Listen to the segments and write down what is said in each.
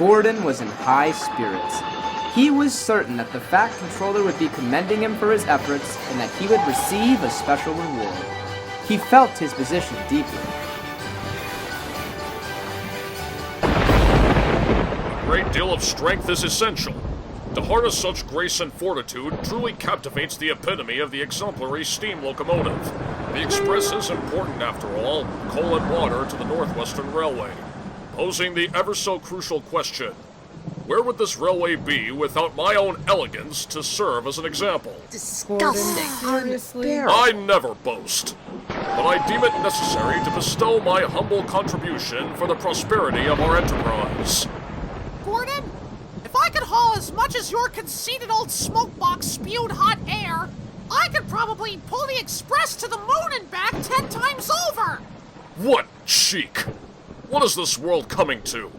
Gordon was in high spirits. He was certain that the Fat Controller would be commending him for his efforts and that he would receive a special reward. He felt his position deeply. A great deal of strength is essential. To harness such grace and fortitude truly captivates the epitome of the exemplary steam locomotive. The express is important, after all, coal and water to the Northwestern Railway, posing the ever-so-crucial question, where would this railway be without my own elegance to serve as an example? Disgusting. Seriously? I never boast, but I deem it necessary to bestow my humble contribution for the prosperity of our enterprise. Gordon, if I could haul as much as your conceited old smokebox spewed hot air, I could probably pull the express to the moon and back 10 times over! What cheek! What is this world coming to?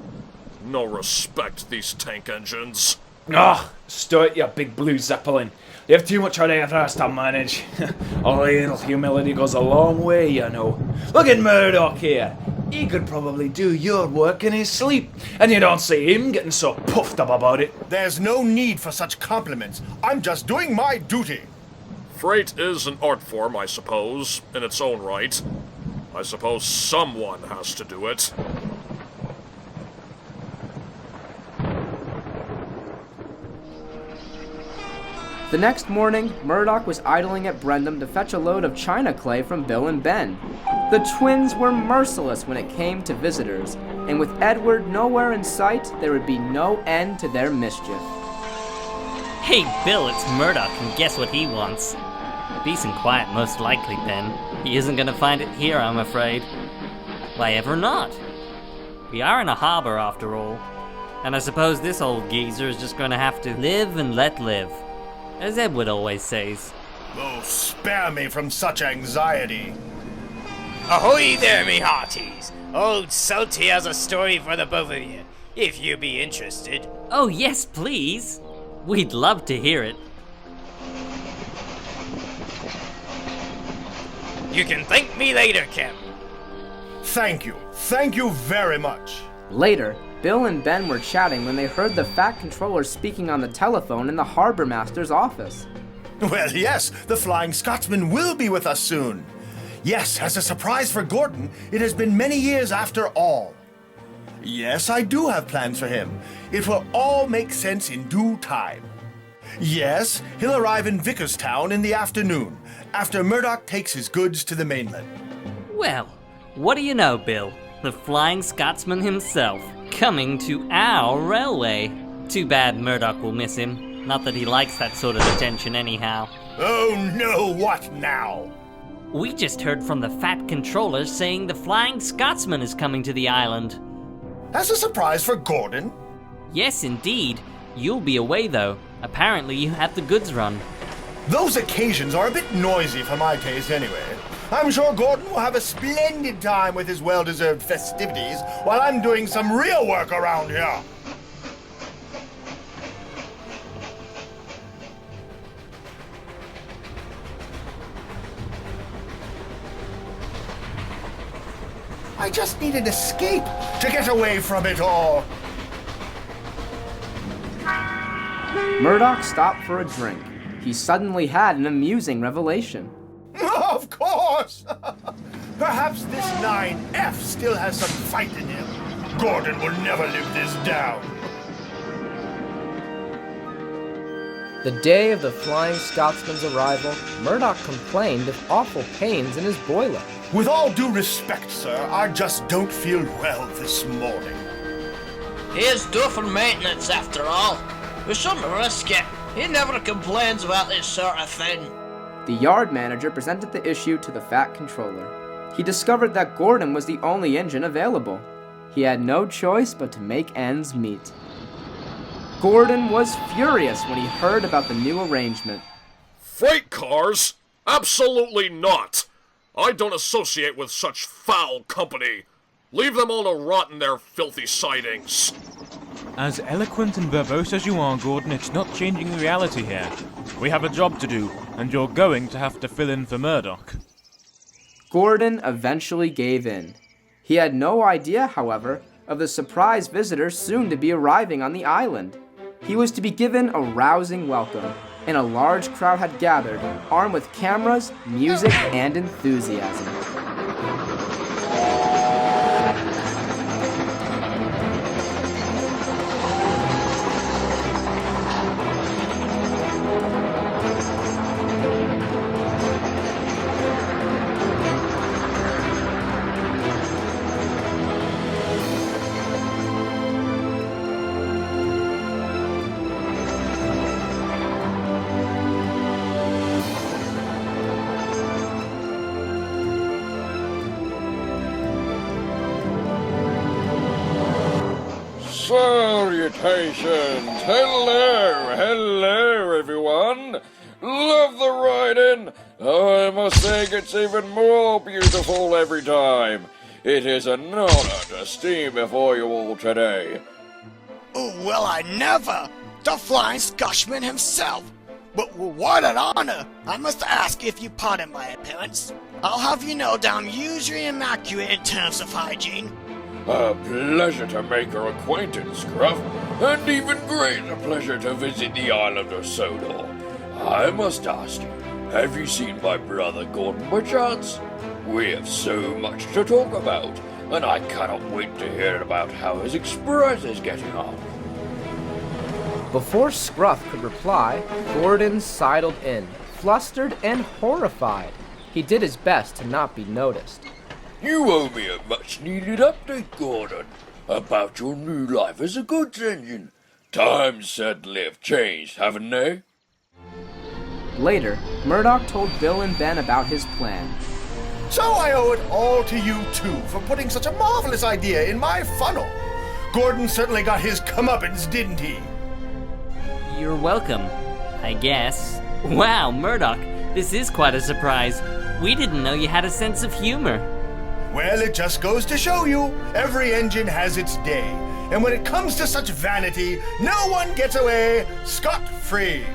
No respect, these tank engines. Ah, stow it, you big blue zeppelin. You have too much on air for us to manage. A little humility goes a long way, you know. Look at Murdoch here. He could probably do your work in his sleep, and you don't see him getting so puffed up about it. There's no need for such compliments. I'm just doing my duty. Freight is an art form, I suppose, in its own right. I suppose someone has to do it. The next morning, Murdoch was idling at Brendam to fetch a load of china clay from Bill and Ben. The twins were merciless when it came to visitors, and with Edward nowhere in sight, there would be no end to their mischief. Hey, Bill, it's Murdoch, and guess what he wants? Peace and quiet, most likely, Ben. He isn't gonna find it here, I'm afraid. Why ever not? We are in a harbor, after all. And I suppose this old geezer is just gonna have to live and let live. As Edward always says. Oh, spare me from such anxiety. Ahoy there, me hearties! Old Salty has a story for the both of you, if you be interested. Oh yes, please! We'd love to hear it. You can thank me later, Kim. Thank you very much. Later, Bill and Ben were chatting when they heard the Fat Controller speaking on the telephone in the Harbor Master's office. Well, yes, the Flying Scotsman will be with us soon. Yes, as a surprise for Gordon, it has been many years after all. Yes, I do have plans for him. It will all make sense in due time. Yes, he'll arrive in Vickerstown in the afternoon, after Murdoch takes his goods to the mainland. Well, what do you know, Bill? The Flying Scotsman himself, coming to our railway. Too bad Murdoch will miss him. Not that he likes that sort of attention anyhow. Oh no, what now? We just heard from the Fat Controller saying the Flying Scotsman is coming to the island. As a surprise for Gordon? Yes, indeed. You'll be away, though. Apparently you have the goods run. Those occasions are a bit noisy for my taste anyway. I'm sure Gordon will have a splendid time with his well-deserved festivities while I'm doing some real work around here. I just need an escape to get away from it all. Murdoch stopped for a drink. He suddenly had an amusing revelation. Of course! Perhaps this 9F still has some fight in him. Gordon will never live this down. The day of the Flying Scotsman's arrival, Murdoch complained of awful pains in his boiler. With all due respect, sir, I just don't feel well this morning. He's due for maintenance after all. We shouldn't risk it. He never complains about this sort of thing. The yard manager presented the issue to the Fat Controller. He discovered that Gordon was the only engine available. He had no choice but to make ends meet. Gordon was furious when he heard about the new arrangement. Freight cars? Absolutely not! I don't associate with such foul company. Leave them all to rot in their filthy sidings. As eloquent and verbose as you are, Gordon, it's not changing the reality here. We have a job to do, and you're going to have to fill in for Murdoch. Gordon eventually gave in. He had no idea, however, of the surprise visitor soon to be arriving on the island. He was to be given a rousing welcome, and a large crowd had gathered, armed with cameras, music, and enthusiasm. Salutations! Hello everyone! Love the riding! I must say it gets even more beautiful every time. It is an honor to steam before you all today. Oh, well, I never! The Flying Scotchman himself! But what an honor! I must ask if you pardon my appearance. I'll have you know that I'm usually immaculate in terms of hygiene. A pleasure to make your acquaintance, Gruff, and even greater pleasure to visit the island of Sodor. I must ask you, have you seen my brother Gordon by chance? We have so much to talk about, and I cannot wait to hear about how his express is getting on. Before Scruff could reply, Gordon sidled in, flustered and horrified. He did his best to not be noticed. You owe me a much-needed update, Gordon, about your new life as a goods engine. Times certainly have changed, haven't they? Later, Murdoch told Bill and Ben about his plan. So I owe it all to you two for putting such a marvelous idea in my funnel. Gordon certainly got his comeuppance, didn't he? You're welcome, I guess. Wow, Murdoch, this is quite a surprise. We didn't know you had a sense of humor. Well, it just goes to show you, every engine has its day. And when it comes to such vanity, no one gets away scot-free.